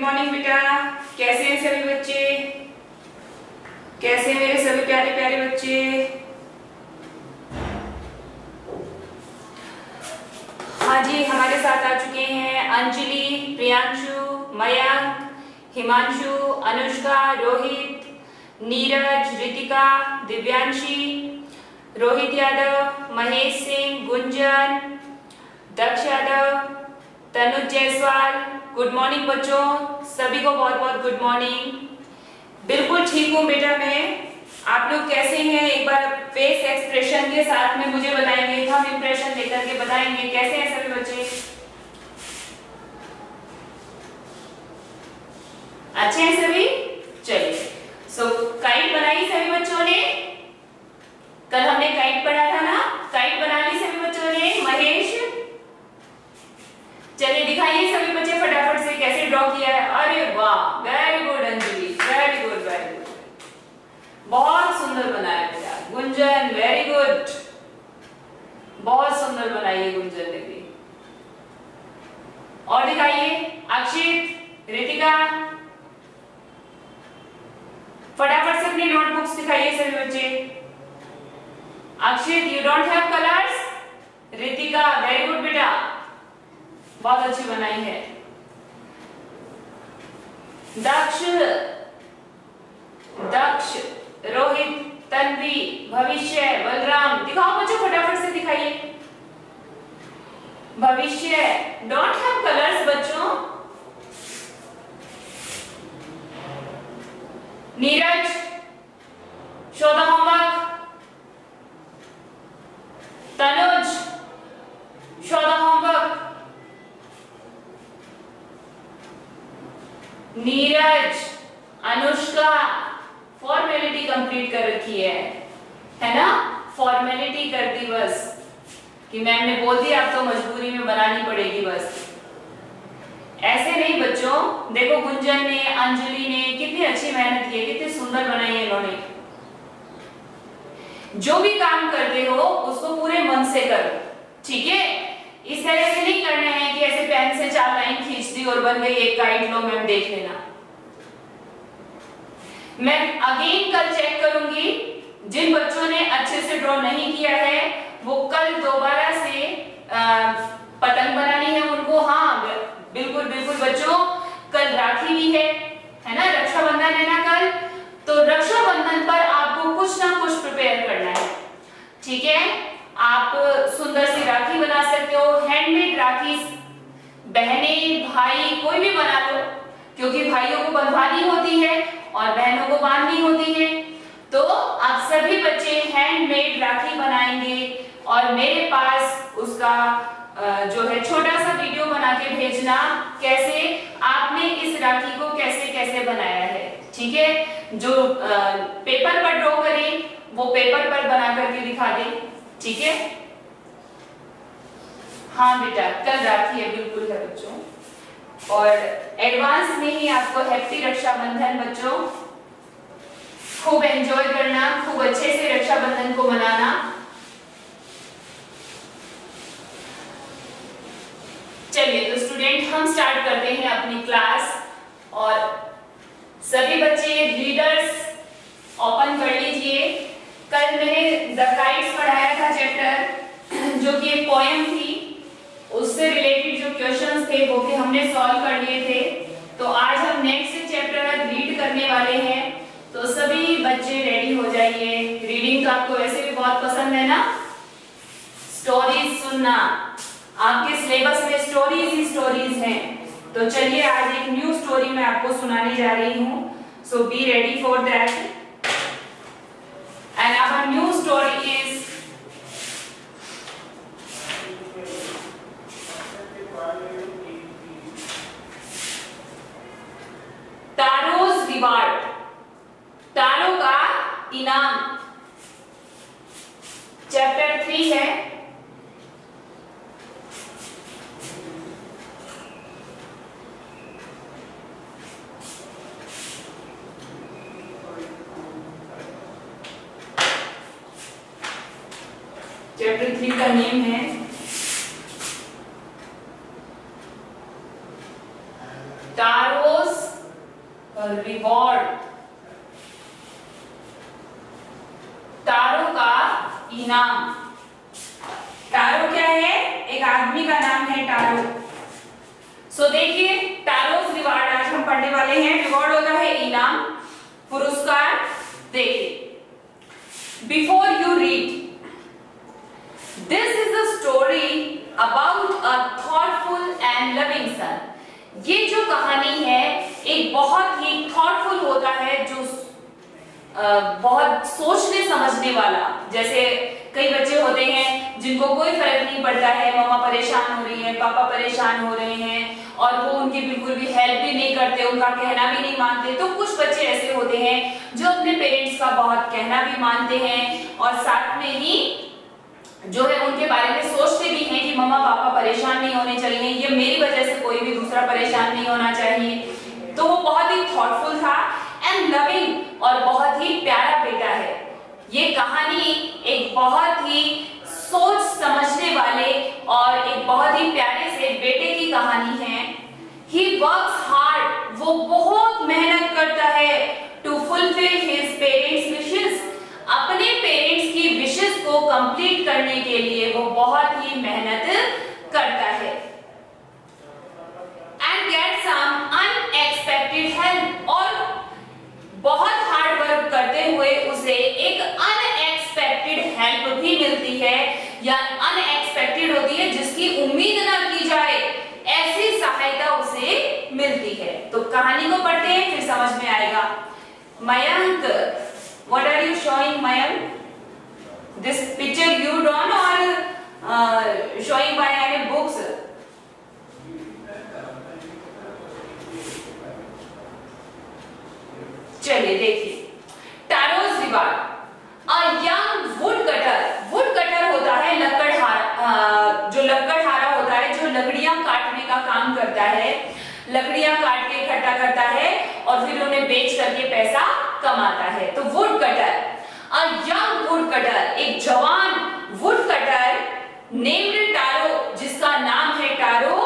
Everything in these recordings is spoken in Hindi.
मॉर्निंग बेटा। कैसे हैं सभी बच्चे? कैसे हैं मेरे सभी प्यारे प्यारे बच्चे? हाँ जी, हमारे साथ आ चुके हैं अंजलि, प्रियांशु, मयंक, हिमांशु, अनुष्का, रोहित, नीरज, रितिका, दिव्यांशी, रोहित यादव, महेश सिंह, गुंजन, दक्ष यादव, तनुज जायसवाल। गुड मॉर्निंग बच्चों, सभी को बहुत बहुत गुड मॉर्निंग। बिल्कुल ठीक हूँ बेटा मैं। आप लोग कैसे हैं? एक बार फेस एक्सप्रेशन के साथ में मुझे बताएंगे, थंब इंप्रेशन लेकर के बताएंगे कैसे हैं सभी बच्चे? अच्छे हैं सभी? चलिए, सो काइट बनाई सभी बच्चों ने? कल हमने काइट पढ़ा था ना? काइट बना ली सभी बच्चों ने? महेश, चलिए दिखाइए सभी बच्चे फटाफट से कैसे ड्रॉ किया है। अरे वाह, very good Anjali, very good very good, बहुत सुंदर बनाया बेटा। गुंजन, वेरी गुड, बहुत सुंदर बनाई है गुंजन ने भी। और दिखाइए अक्षित, रितिका, फटाफट से अपनी नोटबुक्स दिखाइए सभी बच्चे। अक्षित, you don't have colours? Ritika, very good बेटा, बहुत अच्छी बनाई है। दक्ष, रोहित, तन्वी, भविष्य, बलराम, दिखाओ बच्चों फटाफट से दिखाइए। भविष्य डोंट हैव कलर्स बच्चों। Neeraj, show the homework. Tanuj, show the homework. Neeraj, Anushka, formality complete कर रखी है ना? फॉर्मेलिटी कर दी बस कि मैम ने बोल दिया, अब तो मजबूरी में बनानी पड़ेगी बस। ऐसे नहीं बच्चों, देखो गुंजन ने, अंजलि ने कितनी अच्छी मेहनत की है, कितनी सुंदर बनाई है इन्होंने। जो भी काम करते हो उसको पूरे मन से करो, ठीक है? इस तरह से नहीं करना है कि ऐसे पेन से 4 लाइन खींच दी और बन गई एक काइट, लो मैम देख लेना। मैं अगेन कल चेक करूंगी, जिन बच्चों ने अच्छे से ड्रॉ नहीं किया है वो कल दोबारा से पतंग बनानी है उनको। हाँ बिल्कुल बिल्कुल बच्चों, कल राखी भी है ना? रक्षाबंधन है ना कल, तो रक्षाबंधन पर आपको कुछ ना कुछ प्रिपेयर करना है, ठीक है? आप सुंदर सी राखी बना सकते हो, हैंडमेड राखी, बहनें भाई कोई भी बना लो, क्योंकि भाइयों को बंधवानी होती है और बहनों को बांधनी होती है। तो आप सभी बच्चे हैंडमेड राखी बनाएंगे और मेरे पास उसका जो है छोटा सा वीडियो बना के भेजना, कैसे आपने इस राखी को कैसे कैसे बनाया है, ठीक है? जो पेपर पर ड्रॉ करें वो पेपर पर बना करके दिखा दें, ठीक है? हाँ बेटा, कल राखी है, बिल्कुल है बच्चों। और एडवांस में ही आपको हैप्पी रक्षाबंधन बच्चों। खूब एंजॉय करना, खूब अच्छे से रक्षाबंधन को मनाना। चलिए तो स्टूडेंट, हम स्टार्ट करते हैं अपनी क्लास। और सभी बच्चे रीडर्स ओपन कर लीजिए। कल मैंने द काइट्स पढ़ाया था चैप्टर, जो कि एक पोएम थी, उससे रिलेटेड जो क्वेश्चंस थे वो भी हमने सॉल्व कर लिए थे। तो आज हम नेक्स्ट चैप्टर रीड करने वाले हैं, तो सभी बच्चे रेडी हो जाइए। रीडिंग तो आपको वैसे भी बहुत पसंद है ना? स्टोरीज सुनना, आपके सिलेबस में स्टोरीज ही स्टोरीज हैं। तो चलिए आज एक न्यू स्टोरी मैं आपको सुनाने जा रही हूँ, so be ready for that. And our new story is Taro's reward, तारों का इनाम। चैप्टर 3 है। चैप्टर 3 का नेम है तारोज रिवॉर्ड, टारो का इनाम। टारो क्या है? एक आदमी का नाम है टारो। सो देखिए टारोस रिवॉर्ड आज हम पढ़ने वाले हैं। रिवॉर्ड होता है इनाम, पुरस्कार। देखिए, before you read, this is a story about a thoughtful and loving son. ये जो कहानी है एक बहुत ही थॉटफुल होता है, जो बहुत सोचने समझने वाला। जैसे कई बच्चे होते हैं जिनको कोई फर्क नहीं पड़ता है, मम्मा परेशान हो रही है, पापा परेशान हो रहे हैं और वो उनकी बिल्कुल भी हेल्प भी नहीं करते, उनका कहना भी नहीं मानते। तो कुछ बच्चे ऐसे होते हैं जो अपने पेरेंट्स का बहुत कहना भी मानते हैं और साथ में ही जो है उनके बारे में सोचते भी हैं कि मम्मा पापा परेशान नहीं होने चाहिए, ये मेरी वजह से कोई भी दूसरा परेशान नहीं होना चाहिए। तो वो बहुत ही थॉटफुल था एंड लविंग और बहुत ही प्यारा बेटा है। ये कहानी एक बहुत ही सोच समझने वाले और एक बहुत ही प्यारे से बेटे की कहानी है। He works hard, वो बहुत मेहनत करता है to fulfill his parents' wishes, अपने पेरेंट्स की विशेस को कंप्लीट करने के लिए वो बहुत ही मेहनत करता है। And get some unexpected help, और बहुत हार्ड वर्क करते हुए उसे एक अनएक्सपेक्टेड हेल्प भी मिलती है, या अनएक्सपेक्टेड होती है जिसकी उम्मीद ना की जाए, ऐसी सहायता उसे मिलती है। तो कहानी को पढ़ते हैं फिर समझ में आएगा। Mayank, what are you showing, Mayank? This picture you drawn or showing by any books? चलिए देखिए, Taro's reward. A young woodcutter, woodcutter होता है लकड़हारा, जो लकड़हारा होता है जो लकड़ियां काटने का काम करता है, लकड़ियां काट के इकट्ठा करता है और फिर उन्हें बेच करके पैसा कमाता है। तो woodcutter, a young woodcutter, एक जवान वुड कटर नेम्ड टारो, जिसका नाम है Taro,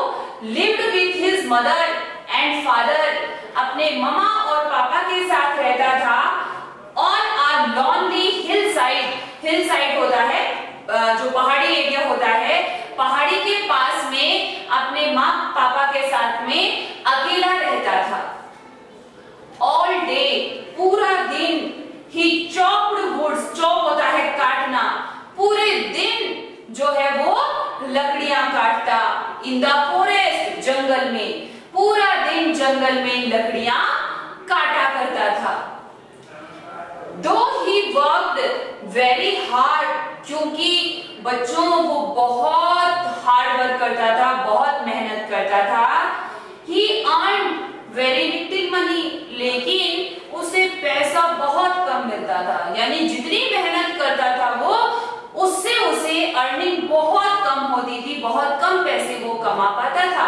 lived with his mother and father, अपने ममा और पापा के साथ रहता था on a lonely hillside. Hillside होता है जो पहाड़ी एरिया होता है, पहाड़ी के पास में अपने माँ पापा के साथ में अकेला रहता था। ऑल डे, पूरा दिन, ही चॉप्ड वुड्स, चॉप होता है काटना, पूरे दिन जो है वो लकड़ियां काटता। इन द फॉरेस्ट, जंगल में, पूरा दिन जंगल में लकड़ियां काटा करता था। दो ही वर्कड वेरी हार्ड, क्योंकि बच्चों वो बहुत हार्ड वर्क करता था, बहुत मेहनत करता था। ही अर्न वेरी लिटिल मनी, लेकिन उसे पैसा बहुत कम मिलता था, यानी जितनी मेहनत करता था वो उससे उसे अर्निंग बहुत कम होती थी, बहुत कम पैसे वो कमा पाता था।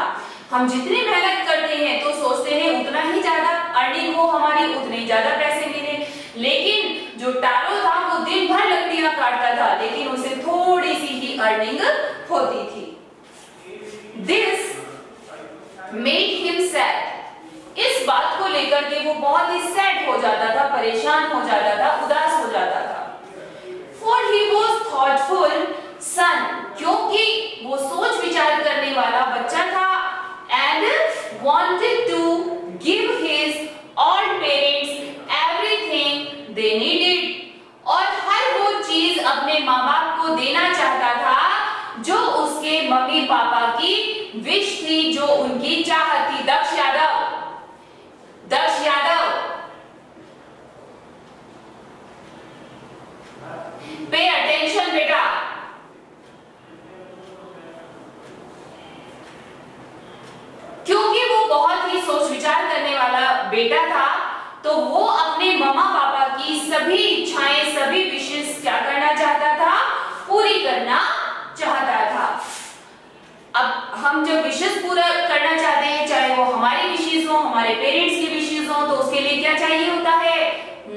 हम जितनी मेहनत करते हैं तो सोचते हैं उतना ही ज्यादा अर्निंग हो हमारी, उतने ही ज्यादा पैसे मिले, लेकिन जो टारो था वो दिन भर लकड़ियां काटता था, लेकिन उसे थोड़ी सी ही अर्निंग होती थी। दिस मेड हिम सैड, इस बात को लेकर के वो बहुत ही सैड हो जाता था, परेशान हो जाता था, उदास हो जाता था। For he was thoughtful son, क्योंकि वो सोच विचार करने वाला बच्चा था, and wanted to give his old parents everything they needed, और हर वो चीज अपने माँ बाप को देना चाहता था जो उसके मम्मी पापा की विश थी, जो उनकी चाहत थी। दक्ष यादव, दक्ष यादव, पे अटेंशन बेटा। क्योंकि वो बहुत ही सोच विचार करने वाला बेटा था, तो वो अपने मम्मा पापा की सभी इच्छाएं, सभी विशेष क्या करना चाहता था, पूरी करना चाहता था। अब हम जब विशेष पूरा करना चाहते हैं, चाहे वो हमारी विशेष हो, हमारे पेरेंट्स की विशेष हो, तो उसके लिए क्या चाहिए होता है,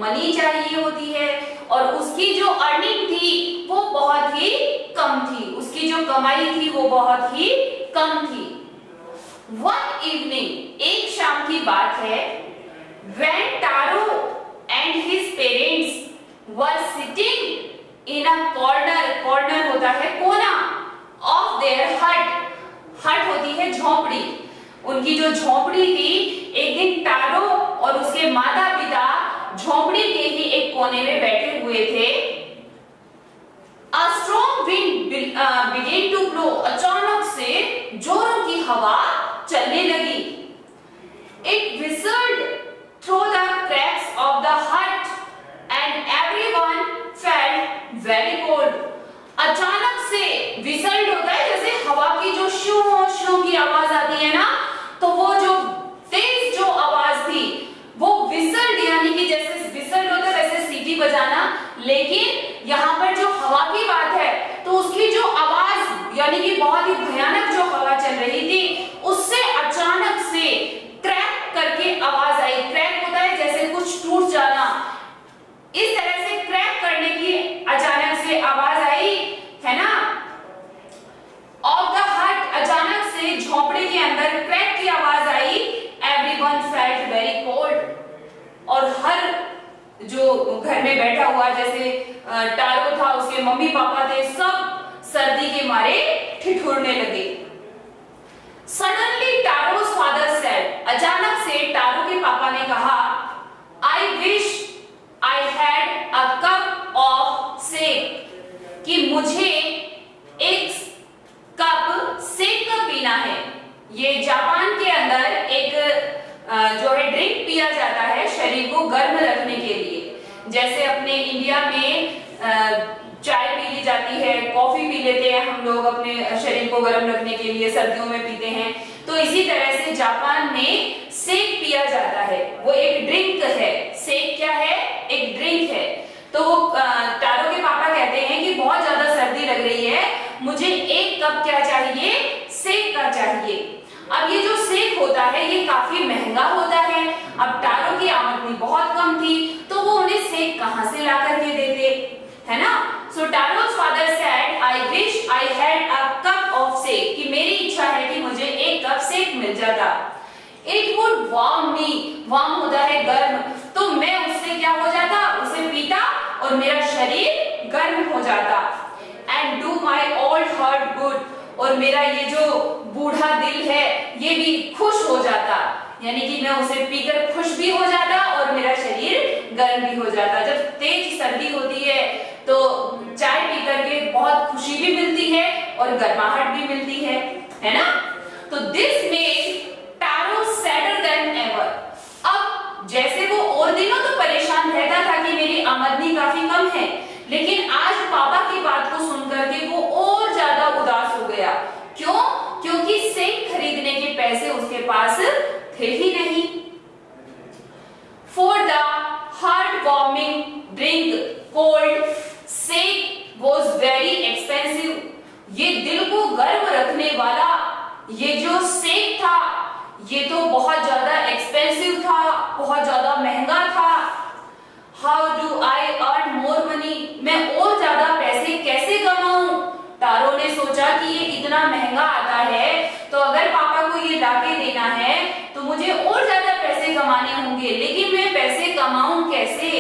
मनी चाहिए होती है। और उसकी जो अर्निंग थी वो बहुत ही कम थी, उसकी जो कमाई थी वो बहुत ही कम थी। वन इवनिंग, एक शाम की बात है, कॉर्नर होता है कोना, ऑफ देयर हट, हट होती है झोपड़ी, उनकी जो झोपड़ी थी, एक दिन टारो और उसके माता पिता झोपड़ी के ही एक कोने में बैठे हुए थे। A strong wind began to blow, अचानक से जोरों की हवा चलने लगी। It whistled through the cracks of the hut and everyone felt very cold. अचानक से whistled होता है जैसे हवा की जो शू शू की आवाज आती है ना, तो वो जो तेज जो आवाज थी वो whistled, यानी कि जैसे whistled होता है वैसे सीटी बजाना, लेकिन यहाँ पर जो हवा की बात है तो उसकी जो आवाज यानी कि बहुत ही भयानक जो हवा चल रही थी उससे अचानक से क्रैक करके आवाज आई। क्रैक होता है जैसे कुछ टूट जाना, इस तरह से क्रैक करने की अचानक से आवाज आई, है ना। ऑफ द हट, अचानक से झोपड़ी के अंदर क्रैक की आवाज आई। एवरीवन फेल्ट वेरी कोल्ड, और हर जो घर में बैठा हुआ जैसे टारो था, उसके मम्मी पापा थे, सब सर्दी के मारे ठिठुरने लगे। सडनली टारो's father said, अचानक से टारो के पापा ने कहा, I wish I had a cup of shake, कि मुझे एक कप सेक का पीना है। ये जापान के अंदर एक जो है ड्रिंक पिया जाता है शरीर को गर्म रखने के लिए, जैसे अपने इंडिया में चाय पी ली जाती है, कॉफी पी लेते हैं हम लोग अपने शरीर को गर्म रखने के लिए, सर्दियों में पीते हैं, तो इसी तरह से जापान में सेक पिया जाता है, वो एक ड्रिंक है। सेक क्या है? एक ड्रिंक है। तो वो टारो के पापा कहते हैं कि बहुत ज्यादा सर्दी लग रही है, मुझे एक कप क्या चाहिए? सेक का चाहिए। अब ये जो सेक होता है ये काफी महंगा होता है। अब टारो की आमदनी बहुत कम थी, तो वो उन्हें सेक कहां से ला करके देते, है ना। सो टारो's father said, I wish I had a cup of shake, कि मेरी इच्छा है कि मुझे एक कप सेक मिल जाता। It would warm me, warm होता है गर्म, तो मैं उससे क्या हो जाता? उसे पीता और मेरा शरीर गर्म हो जाता। And do my old heart good, और मेरा ये जो बूढ़ा दिल है ये भी खुश हो जाता, यानी कि मैं उसे पीकर खुश भी हो जाता और मेरा शरीर गर्म भी हो जाता। जब तेज सर्दी होती है तो चाय पी करके बहुत खुशी भी मिलती है और गर्माहट भी मिलती है ना। तो this made Taro sadder than ever. अब जैसे वो और दिनों तो परेशान रहता था कि मेरी आमदनी काफी कम है, लेकिन आज पापा की बात को सुनकर के वो और ज्यादा उदास हो गया। क्यों? क्योंकि सेक खरीदने के पैसे उसके पास थे ही नहीं। For the heart-warming drink called shake was very expensive, ये दिल को गर्म रखने वाला ये जो सेक था ये तो बहुत ज्यादा एक्सपेंसिव था, बहुत ज्यादा महंगा था। How do I earn more money? मैं और ज्यादा पैसे कैसे कमाऊं? टारो ने सोचा कि ये इतना महंगा आता है तो अगर पापा को ये लाके देना है तो मुझे और ज्यादा पैसे कमाने होंगे, लेकिन मैं पैसे कमाऊं कैसे?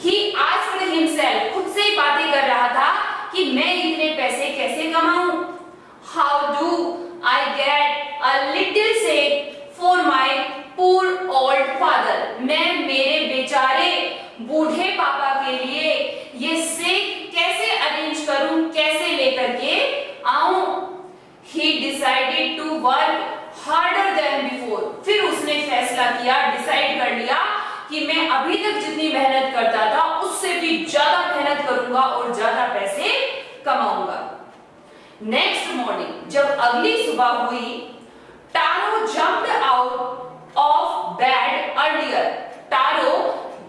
He asked himself, खुद से ही बातें कर रहा था कि मैं इतने पैसे कैसे कमाऊं? How do I get a little shake for my poor old father? मैं मेरे बेचारे बूढ़े पापा के लिए ये सेक कैसे अरेंज करूं, कैसे लेकर के आऊं? He decided to work harder than before. फिर उसने फैसला किया, डिसाइड कर लिया कि मैं अभी तक जितनी मेहनत करता था उससे भी ज्यादा मेहनत करूंगा और ज्यादा पैसे कमाऊंगा। नेक्स्ट मॉर्निंग जब अगली सुबह हुई, Taro jumped out of bed earlier. Taro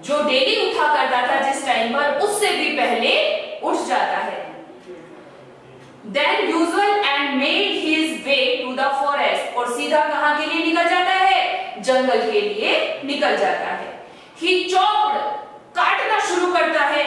जो डेली उठा करता था जिस टाइम पर, उससे भी पहले उठ जाता है। Then usual and made his way to the forest, और सीधा कहां के लिए निकल जाता है? जंगल के लिए निकल जाता है। He chopped, काटना शुरू करता है,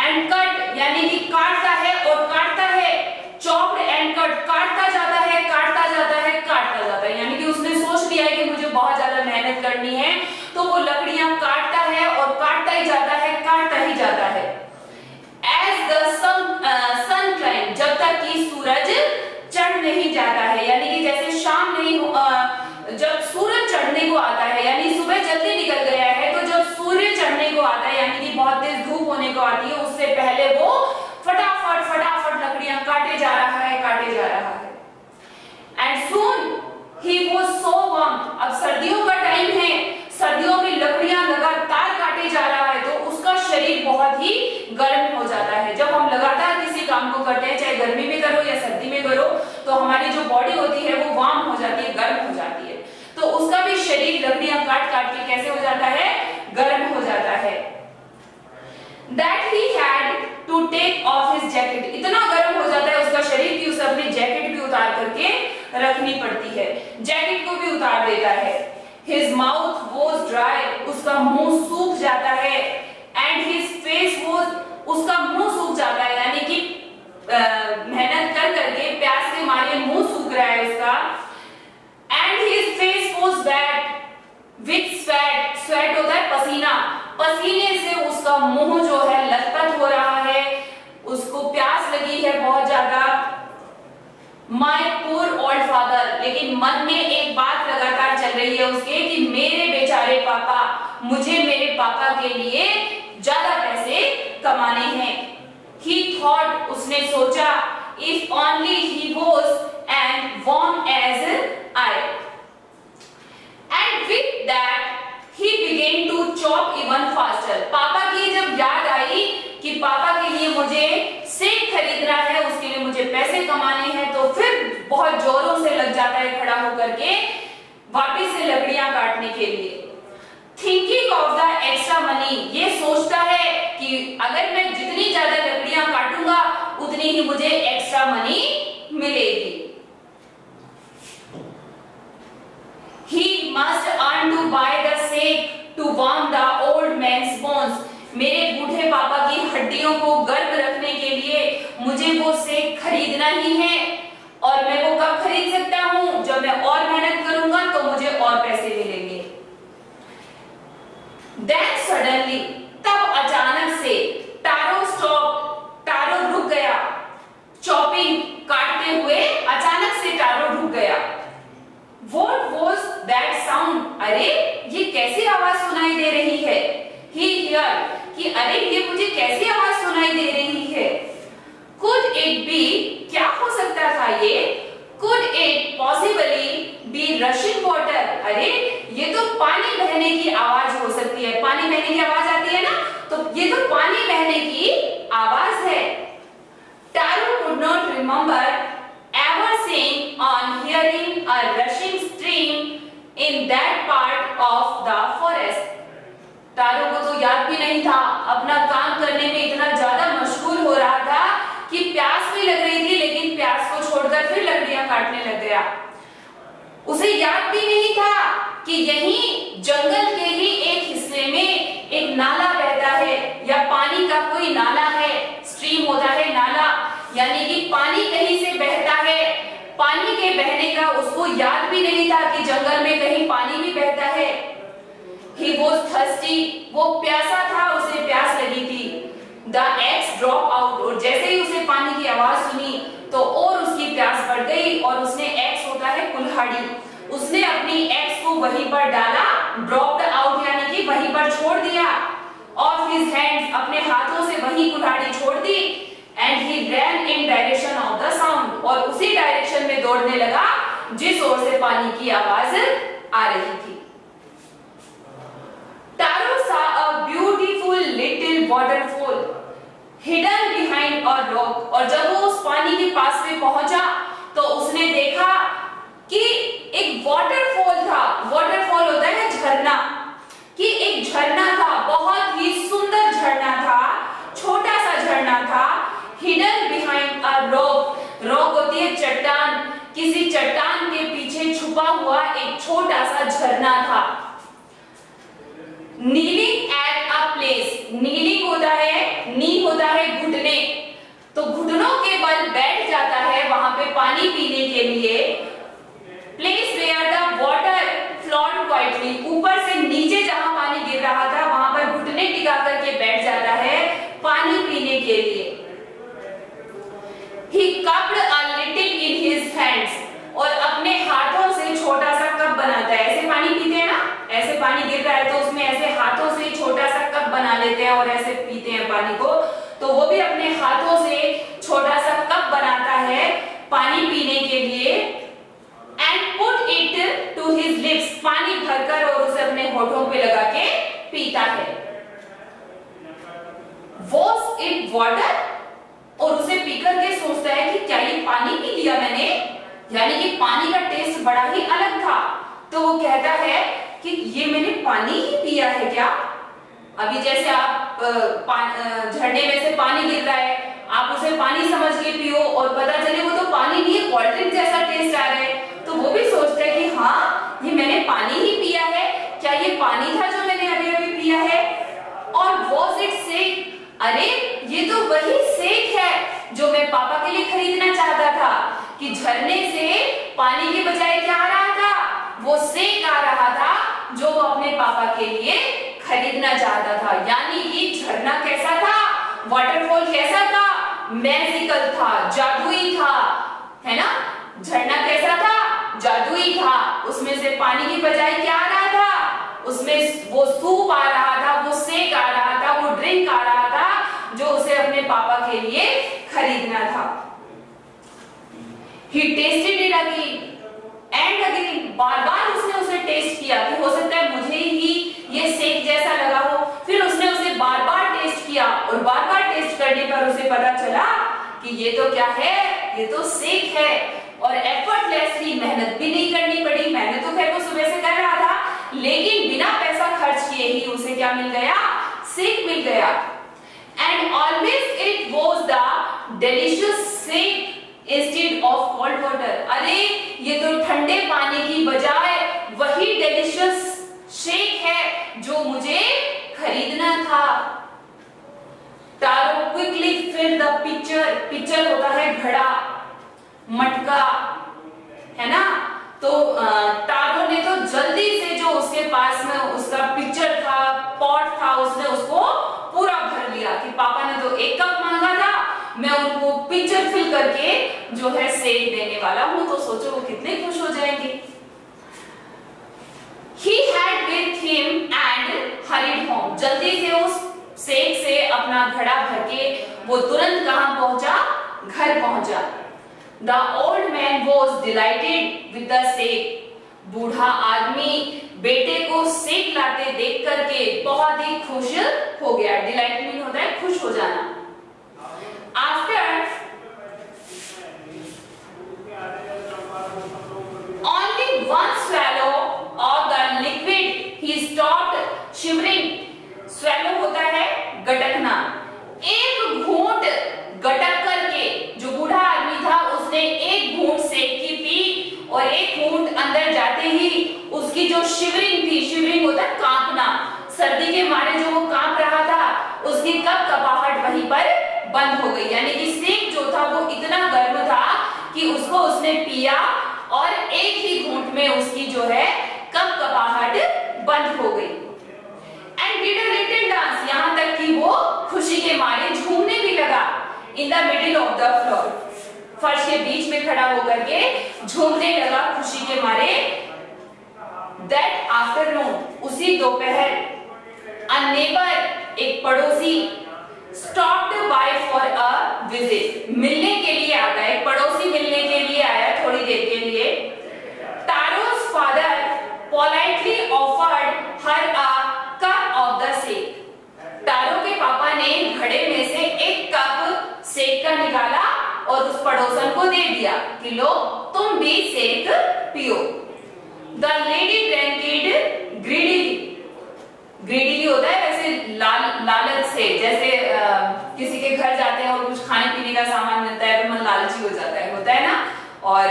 and cut यानी कि काटता है और काटता है। Chopped and cut, काटता जाता है, काटता जाता है, काटता जाता है, यानी कि उसने सोच लिया है कि मुझे बहुत ज्यादा मेहनत करनी है, तो वो लकड़ियां काटता है और काटता ही जाता है, काटता ही जाता है। द सन क्लाइम, जब तक कि सूरज चढ़ नहीं जाता है, यानी कि जैसे शाम नहीं जब सूरज चढ़ने को आता है, यानी सुबह जल्दी निकल गया है, तो जब सूर्य चढ़ने को आता है, यानी कि बहुत तेज धूप होने को आती है, उससे पहले वो फटाफट फटाफट लकड़ियां काटे जा रहा है। And soon he was so warm, अब सर्दियों का टाइम है, सर्दियों में लकड़ियां लगातार काटे जा रहा है, तो उसका शरीर बहुत ही गर्म हो जाता है। जब हम लगातार किसी काम को करते हैं, चाहे गर्मी में करो या सर्दी में करो, तो हमारी जो बॉडी होती है वो वार्म हो जाती है, गर्म हो जाती है। तो उसका भी शरीर लकड़ियां काट काट के कैसे हो जाता है, गर्म हो जाता है। That he had to take off his jacket, इतना गर्म हो जाता है उसका शरीर कि उसे अपनी जैकेट भी उतार करके रखनी पड़ती है, जैकेट को भी उतार देता है। His mouth was dry, उसका मुंह सूख जाता है। And his face was, उसका मुंह सूख जाता है, यानी कि मेहनत कर करके प्यास के मारे मुंह सूख रहा है उसका। And his face was wet with sweat, sweat होता है पसीना, पसीने से उसका मुंह जो है लथपथ हो रहा है, उसको प्यास लगी है बहुत ज्यादा। My poor old father, लेकिन मन में एक बात लगातार चल रही है उसके कि मेरे बेचारे पापा, मुझे मेरे पापा के लिए ज्यादा पैसे कमाने हैं। He thought, उसने सोचा, if only he was as warm as I. And with that he began to chop even faster. पापा की जब याद आई कि पापा के लिए मुझे सेब खरीदना है, उसके लिए मुझे पैसे कमाने हैं, तो फिर बहुत जोरों से लग जाता है खड़ा होकर के वापस से लकड़ियां काटने के लिए। Thinking of the extra money, ये सोचता है कि अगर मैं जितनी ज्यादा लकड़ियां काटूंगा उतनी ही मुझे एक्स्ट्रा मनी मिलेगी। He must earn to buy the sake to warm the old man's bones. मेरे बूढ़े पापा की हड्डियों को गर्म रखने के लिए मुझे वो सेक खरीदना ही है, और मैं वो कब खरीद सकता हूँ, जब मैं और मेहनत करूंगा तो मुझे और पैसे मिलेंगे। Then suddenly, तब अचानक से टारो स्टॉप, टारो रुक गया, चॉपिंग काटते हुए अचानक से टारो रुक गया। What was that sound? अरे ये कैसी आवाज सुनाई दे रही है? He heard, कि अरे ये मुझे कैसी आवाज सुनाई दे रही है? Could it be, क्या हो सकता था ये? Could it possibly be rushing water? अरे ये तो पानी बहने की आवाज हो सकती है, पानी बहने की आवाज आती है ना, तो ये तो पानी बहने की आवाज है। Taro could not remember ever seeing on hearing a rushing stream in that part of the forest. Taro को तो याद भी नहीं था, अपना काम करने में इतना ज्यादा मशगूल हो रहा था कि प्यास भी लग रही थी, लेकिन प्यास को छोड़कर फिर लकड़ियां काटने लग गया। उसे याद भी नहीं था कि यहीं जंगल के ही एक हिस्से में एक नाला बहता है, या पानी का कोई नाला है, स्ट्रीम होता है नाला, यानी कि पानी कहीं से बहता है। पानी के बहने का उसको याद भी नहीं था कि जंगल में कहीं पानी भी बहता है। He was thirsty, वो प्यासा था, उसे प्यास लगी थी। The axe dropped out, और जैसे ही उसे पानी की आवाज सुनी तो और उसकी प्यास बढ़ गई, और उसने एक्स होता है कुल्हाड़ी, उसने अपनी एक्स को वहीं पर डाला, dropped out यानी कि वहीं पर छोड़ दिया, of his hands, अपने हाथों से वहीं कुल्हाड़ी छोड़ दी, and he ran in direction of the sound, और उसी डायरेक्शन में दौड़ने लगा जिस ओर से पानी की आवाज आ रही थी। Taro saw a beautiful little waterfall hidden behind a rock, और जब वो उस पानी के पास में पहुंचा तो उसने देखा कि एक वाटरफॉल था। वाटरफॉल होता है झरना, कि एक झरना था, बहुत ही सुंदर झरना था, छोटा सा झरना था। Hidden behind a rock, rock होती है चट्टान, किसी चट्टान के पीछे छुपा हुआ एक छोटा सा झरना था। Kneeling at a place, kneeling होता है, नी होता है घुटने, तो घुटनों के बल बैठ जाता है वहां पे पानी पीने के लिए। Place where the water flowed quietly, ऊपर से नीचे जहां पानी गिर रहा था वहां पर घुटने टिका करके बैठ जाता है पानी पीने के लिए। ऐसे पानी गिर रहा है तो उसमें ऐसे हाथों से छोटा सा कप बना लेते हैं और ऐसे पीते हैं पानी को, तो वो भी अपने हाथों से छोटा सा कप बनाता है पानी पीने के लिए, and put it to his lips, पानी भरकर और उसे अपने होठों पे लगा के पीता है। वॉज इट वाटर, और उसे पीकर के सोचता है कि क्या ये पानी पी लिया मैंने, यानी कि पानी का टेस्ट बड़ा ही अलग था। तो वो कहता है कि ये मैंने पानी ही पिया है क्या। अभी जैसे आप झरने में से पानी गिर रहा है, आप उसे पानी समझ के पियो और पता चले वो तो पानी नहीं है, कोल्ड ड्रिंक जैसा टेस्ट आ रहा है, तो वो भी सोचता है कि हाँ ये मैंने पानी ही पिया है, क्या ये पानी था जो मैंने अभी अभी पिया है। और वॉज इट सेक, अरे ये तो वही सेक है जो मैं पापा के लिए खरीदना चाहता था, कि झरने से पानी के बजाय क्या आ रहा था, वो सेक आ रहा था जो वो अपने पापा के लिए खरीदना चाहता था। यानी कि झरना कैसा था, वाटरफॉल कैसा था, मैजिकल था, जादुई था, है ना। झरना कैसा था, जादुई था, उसमें से पानी की बजाय क्या आ रहा था, उसमें वो सूप आ रहा था, वो सेक आ रहा था, वो ड्रिंक आ रहा था जो उसे अपने पापा के लिए खरीदना था। He tasted it again and again, बार बार उसने उसे टेस्ट किया, कि हो सकता है मुझे ही ये सेक जैसा लगा हो। फिर उसने उसे बार बार टेस्ट किया और बार बार टेस्ट करने पर उसे पता चला कि ये तो क्या है, ये तो सेक है। और एफर्टलेसली, मेहनत भी नहीं करनी पड़ी, मेहनत तो खैर वो सुबह से कर रहा था, लेकिन बिना पैसा खर्च किए ही उसे क्या मिल गया, सेक मिल गया। And always it was the delicious sake instead of cold water, अरे ये तो ठंडे पानी की बजाय वही डिलीशियस शेक है जो मुझे खरीदना था। Taro quickly fill the pitcher, pitcher होता है घड़ा, मटका, है ना। तो तारो ने तो जल्दी से जो उसके पास में उसका पिक्चर था, पॉट था, उसने उसको पूरा भर लिया, कि पापा ने तो एक कप मांगा था, मैं उनको पिक्चर फिल करके जो है सेक देने वाला हूं। तो सोचो वो कितने खुश हो जाएंगे। He had with him and hurried home, जल्दी से उस सेक से अपना घड़ा भर के वो तुरंत कहां पहुंचा, घर पहुंचा। The old man was delighted with the sake, बूढ़ा आदमी बेटे को सेक लाते देख करके बहुत ही खुश हो गया। डिलाइट मीन होता है खुश हो जाना। After only one swallow of the liquid, he stopped shivering. Swallow होता है गटकना। एक घूंट गटक करके जो बूढ़ा आदमी था उसने एक घूंट सेक की पी, और एक घूंट अंदर जाते ही उसकी जो शिवरिंग थी, शिवरिंग होता है कांपना, सर्दी के मारे जो वो कांप रहा था, उसकी कपकपाहट वहीं पर बंद हो गई। यानी कि सेक जो था वो इतना गर्म था कि उसको उसने पिया और एक ही घूंट में उसकी जो है कपकपाहट बंद हो गई। And did a little dance, यहां तक कि वो खुशी के मारे झूमने भी लगा। In the middle of the floor, फर्श के बीच में खड़ा होकर के झूमने लगा खुशी के मारे। दैट आफ्टरनून, उसी दोपहर, अ नेबर, एक पड़ोसी, stopped bye for a visit, मिलने के लिए आता है, एक पड़ोसी मिलने के लिए आया थोड़ी देर के लिए। तारो's father politely offered her a cup of the sake, तारो के पापा ने घड़े में से एक कप सेक का निकाला और उस पड़ोसन को दे दिया कि लो तुम भी सेक पियो। The lady drank it greedily, greedy होता है वैसे लालच से, जैसे किसी के घर जाते हैं और कुछ खाने पीने का सामान मिलता है तो मन लालची हो जाता है, होता है ना। और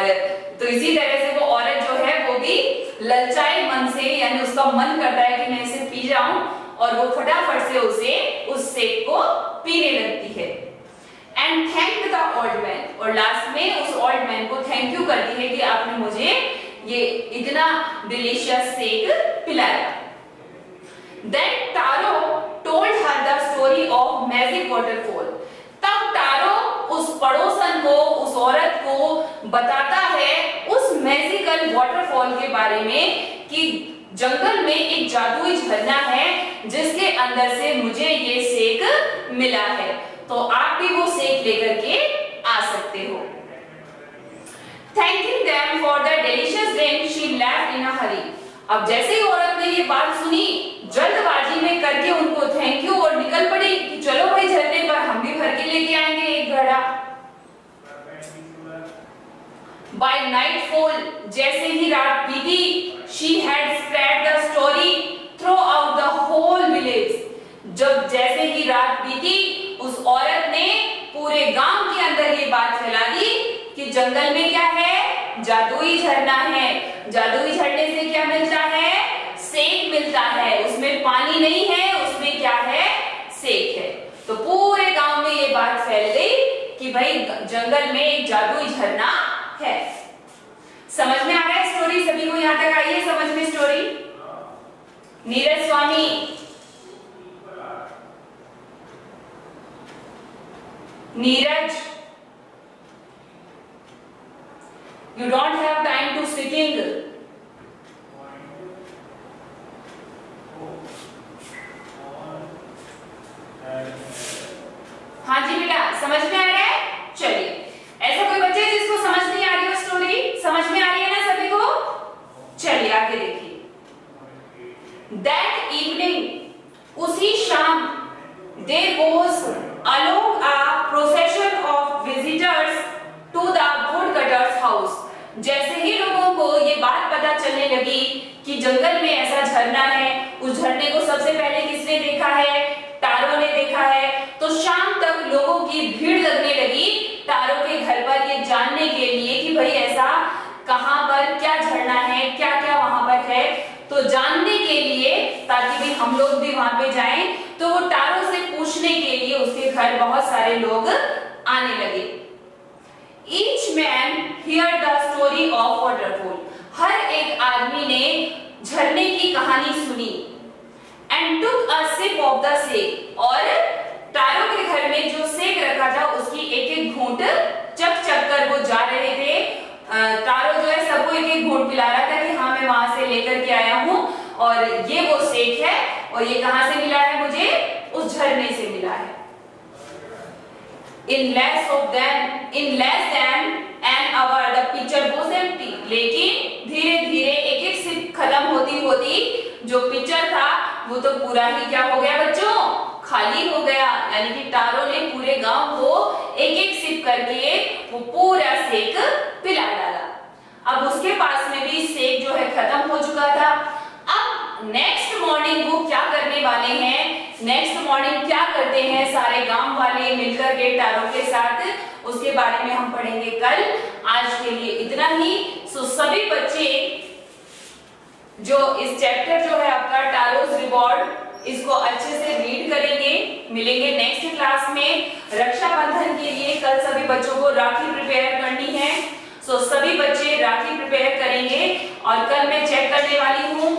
तो इसी तरह से वो औरत जो है वो भी ललचाए मन से, यानी उसका मन करता है कि मैं इसे पी जाऊं, और वो फटाफट से उसे उस सेक को पीने लगती है। And thank the old man, और लास्ट में उस ओल्ड मैन को थैंक यू करती है कि आपने मुझे ये इतना डिलीशियस सेक पिलाया। Then Taro told her the story of magic waterfall. तब तारो उस पड़ोसन को, उस औरत को बताता है उस मैजिकल वाटरफॉल के बारे में कि जंगल में एक जादुई झरना है जिसके अंदर से मुझे ये सेक मिला है, तो आप भी वो सेक लेकर के आ सकते हो। Thanking them for the delicious drink, she left in a hurry. अब जैसे ही औरत ने ये बात सुनी, जल्दबाजी में करके उनको थैंक यू और निकल पड़ी कि चलो भाई झरने पर हम भी भर के लेके आएंगे एक घड़ा। By nightfall, जैसे ही रात बीती, she had spread the story throughout the whole village. जब जैसे ही रात बीती, उस औरत ने पूरे गांव के अंदर ये बात फैला दी कि जंगल में क्या है, जादुई झरना है। जादुई झरने से क्या मिलता है, सेक मिलता है। उसमें पानी नहीं है, उसमें क्या है, सेक है। तो पूरे गांव में ये बात फैल गई कि भाई जंगल में एक जादुई झरना है। समझ में आ रहा है स्टोरी? सभी को यहाँ तक आई है समझ में story? Neeraj Swami, Neeraj, you don't have time to sitting. हाँ जी बेटा, समझ में आ रहा है? चलिए, ऐसा कोई बच्चे जिसको समझ नहीं आ रही हो स्टोरी? समझ में आ रही है ना सभी को? चलिए आगे देखिए। That evening, उसी शाम, there was along a procession of visitors to the woodcutter's house. जैसे ही लोगों को ये बात पता चलने लगी कि जंगल में ऐसा झरना है, उस झरने को सबसे पहले किसने देखा है, तारों ने देखा है, तो शाम तक लोगों की भीड़ लगने लगी तारों के घर पर ये जानने के लिए कि भाई ऐसा कहां पर क्या झरना है, क्या क्या वहां पर है, तो जानने के लिए, ताकि भी हम लोग भी वहां पे जाएं, तो वो तारों से पूछने के लिए उसके घर बहुत सारे लोग आने लगे। Each man heard the story of waterfall. हर एक आदमी ने झरने की कहानी सुनी। And took a sip of the sake. और तारों के घर में जो सेक रखा था उसकी एक एक घूंट चक चक कर वो जा रहे थे। तारों जो है सबको एक एक घूंट पिला रहा था कि हाँ मैं वहां से लेकर के आया हूँ और ये वो सेक है और ये कहां से मिला है, मुझे उस झरने से मिला है। In less than an hour the pitcher was empty. लेकिन धीरे धीरे एक एक सिप खत्म होती होती जो पिक्चर था वो तो पूरा ही क्या हो गया बच्चों, खाली हो गया। यानी कि तारों ने पूरे गांव को एक एक सिप करके वो पूरा सेक पिला डाला। अब उसके पास में भी सेक जो है खत्म हो चुका था। अब नेक्स्ट मॉर्निंग वो क्या करने वाले हैं, नेक्स्ट मॉर्निंग क्या करते हैं सारे गांव वाले मिलकर के तारों के साथ, उसके बारे में हम पढ़ेंगे कल। आज के लिए इतना ही। सो सभी बच्चे जो इस चैप्टर जो है आपका टारोस रिवॉर्ड, इसको अच्छे से रीड करेंगे। मिलेंगे नेक्स्ट क्लास में। रक्षाबंधन के लिए कल सभी बच्चों को राखी प्रिपेयर करनी है। सो सभी बच्चे राखी प्रिपेयर करेंगे और कल मैं चेक करने वाली हूँ